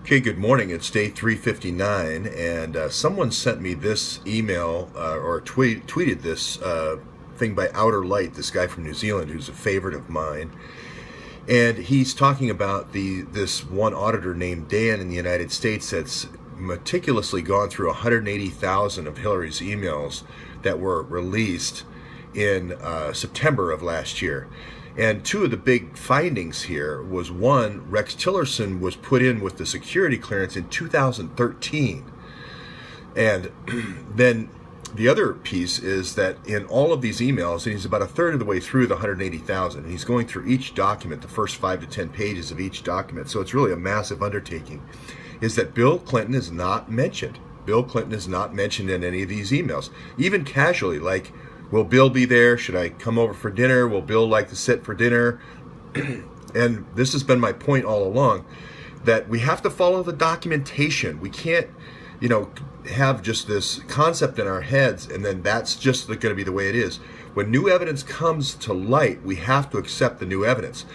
Okay, good morning. It's day 359, and someone sent me this email or tweeted this thing by Outer Light, this guy from New Zealand who's a favorite of mine. And he's talking about this one auditor named Dan in the United States that's meticulously gone through 180,000 of Hillary's emails that were released in September of last year. And two of the big findings here was, one, Rex Tillerson was put in with the security clearance in 2013. And then the other piece is that in all of these emails, and he's about a third of the way through the 180,000, and he's going through each document, the first 5 to 10 pages of each document, so it's really a massive undertaking, is that Bill Clinton is not mentioned. Bill Clinton is not mentioned in any of these emails, even casually, like, will Bill be there? Should I come over for dinner? Will Bill like to sit for dinner? And this has been my point all along, that we have to follow the documentation. We can't, have just this concept in our heads and then that's just going to be the way it is. When new evidence comes to light, we have to accept the new evidence.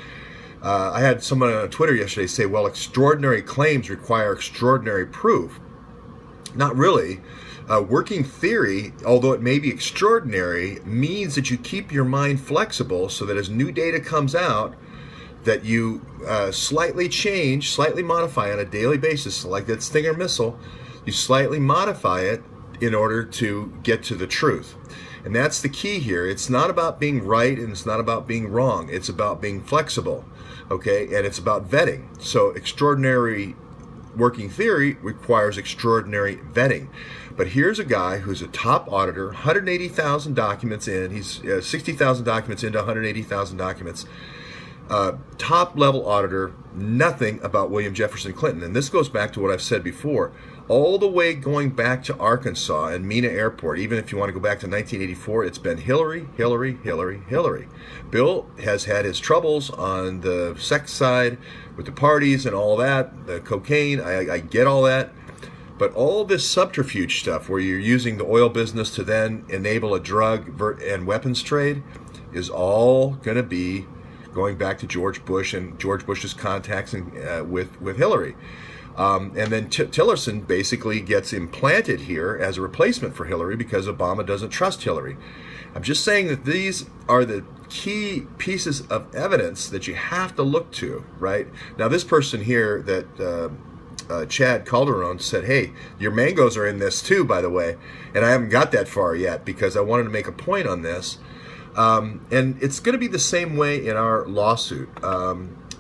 I had someone on Twitter yesterday say, well, extraordinary claims require extraordinary proof. Not really. Working theory, although it may be extraordinary, means that you keep your mind flexible so that as new data comes out, that you slightly change, slightly modify on a daily basis, like that Stinger missile, you slightly modify it in order to get to the truth. And that's the key here. It's not about being right and it's not about being wrong. It's about being flexible, okay? And it's about vetting. So extraordinary working theory requires extraordinary vetting. But here's a guy who's a top auditor, 180,000 documents in. He's 60,000 documents into 180,000 documents. Top level auditor, nothing about William Jefferson Clinton. And this goes back to what I've said before. All the way going back to Arkansas and Mena Airport, even if you want to go back to 1984, it's been Hillary, Hillary, Hillary, Hillary. Bill has had his troubles on the sex side with the parties and all that, the cocaine, I get all that. But all this subterfuge stuff where you're using the oil business to then enable a drug and weapons trade is all going to be going back to George Bush and George Bush's contacts with Hillary. And then Tillerson basically gets implanted here as a replacement for Hillary because Obama doesn't trust Hillary. I'm just saying that these are the key pieces of evidence that you have to look to, right? Now, this person here that Chad Calderon said, hey, your mangoes are in this too, by the way. And I haven't got that far yet because I wanted to make a point on this. And it's going to be the same way in our lawsuit.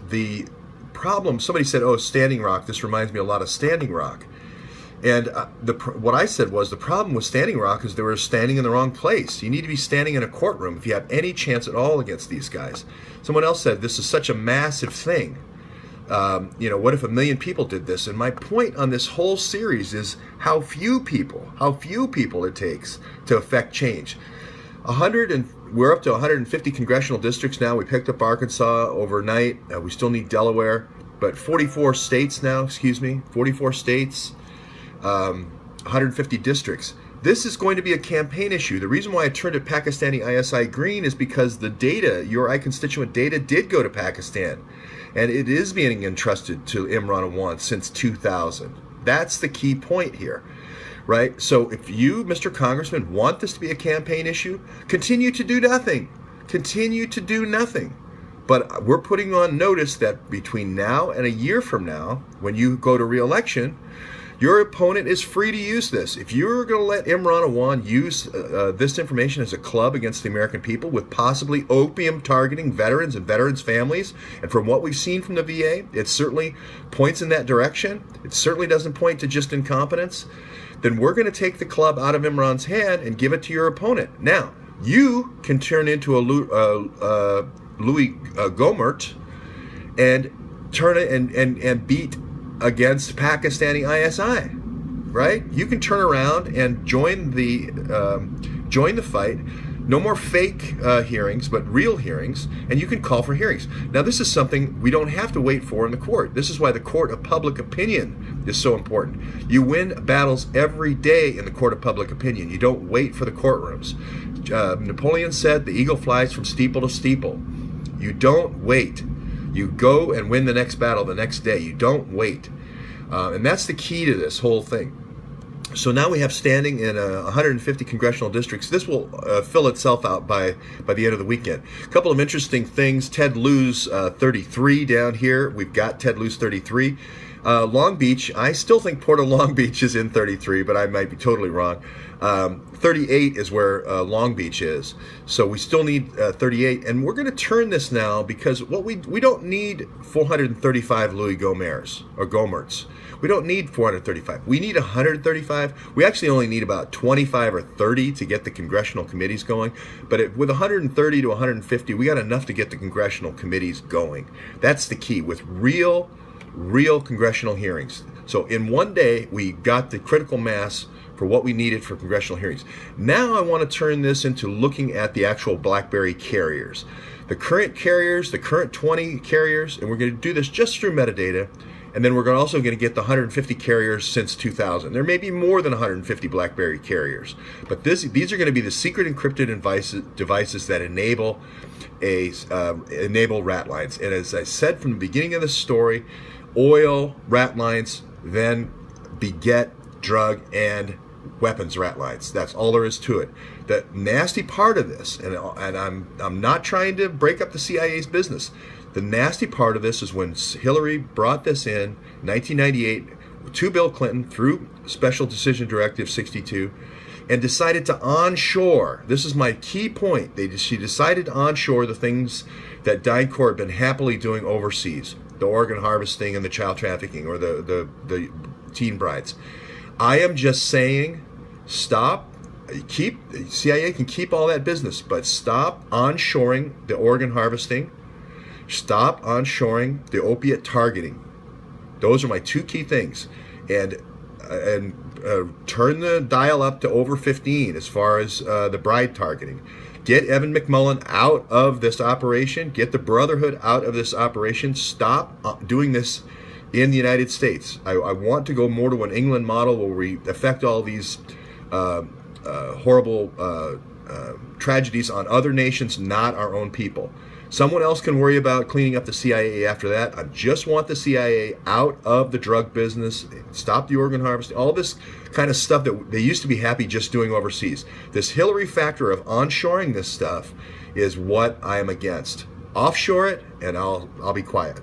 The problem, somebody said, oh, Standing Rock, this reminds me a lot of Standing Rock. And what I said was the problem with Standing Rock is they were standing in the wrong place. You need to be standing in a courtroom if you have any chance at all against these guys. Someone else said this is such a massive thing. What if 1 million people did this? And my point on this whole series is how few people it takes to affect change. We're up to 150 congressional districts now. We picked up Arkansas overnight. We still need Delaware, but 44 states now, 44 states, 150 districts. This is going to be a campaign issue. The reason why I turned to Pakistani ISI green is because the data, your iConstituent data, did go to Pakistan. And it is being entrusted to Imran Awan since 2000. That's the key point here, right? So if you, Mr. Congressman, want this to be a campaign issue, continue to do nothing. Continue to do nothing. But we're putting on notice that between now and a year from now, when you go to re-election, your opponent is free to use this. If you're going to let Imran Awan use this information as a club against the American people with possibly opium targeting veterans and veterans' families, and from what we've seen from the VA, it certainly points in that direction. It certainly doesn't point to just incompetence. Then we're going to take the club out of Imran's hand and give it to your opponent. Now, you can turn into a Louis Gohmert and turn it and beat against Pakistani ISI, right? You can turn around and join the fight. No more fake hearings, but real hearings, and you can call for hearings. Now, this is something we don't have to wait for in the court. This is why the court of public opinion is so important. You win battles every day in the court of public opinion. You don't wait for the courtrooms. Napoleon said, the eagle flies from steeple to steeple. You don't wait. You go and win the next battle the next day. You don't wait. And that's the key to this whole thing. So now we have standing in 150 congressional districts. This will fill itself out by the end of the weekend. A couple of interesting things. Ted Lieu's 33 down here. We've got Ted Lieu's 33. Long Beach, I still think Port of Long Beach is in 33, but I might be totally wrong. 38 is where Long Beach is. So we still need 38. And we're going to turn this now because we don't need 435 Louis Gohmerts or Gohmerts. We don't need 435. We need 135. We actually only need about 25 or 30 to get the congressional committees going. But with 130 to 150, we got enough to get the congressional committees going. That's the key, with real congressional hearings. So in one day, we got the critical mass for what we needed for congressional hearings. Now I want to turn this into looking at the actual BlackBerry carriers. The current carriers, the current 20 carriers, and we're going to do this just through metadata. And then we're also going to get the 150 carriers since 2000. There may be more than 150 BlackBerry carriers, but these are going to be the secret encrypted devices that enable rat lines. And as I said from the beginning of the story, oil rat lines then beget drug and weapons rat lines. That's all there is to it. The nasty part of this, and I'm not trying to break up the CIA's business. The nasty part of this is when Hillary brought this in 1998 to Bill Clinton through Special Decision Directive 62 and decided to onshore. This is my key point. She decided to onshore the things that DynCorp had been happily doing overseas, the organ harvesting and the child trafficking or the teen brides. I am just saying, stop. CIA can keep all that business, but stop onshoring the organ harvesting. Stop onshoring the opiate targeting. Those are my two key things. And turn the dial up to over 15 as far as the bride targeting. Get Evan McMullin out of this operation. Get the Brotherhood out of this operation. Stop doing this in the United States. I want to go more to an England model where we affect all these horrible tragedies on other nations, not our own people. Someone else can worry about cleaning up the CIA after that. I just want the CIA out of the drug business, stop the organ harvesting, all this kind of stuff that they used to be happy just doing overseas. This Hillary factor of onshoring this stuff is what I am against. Offshore it, and I'll be quiet.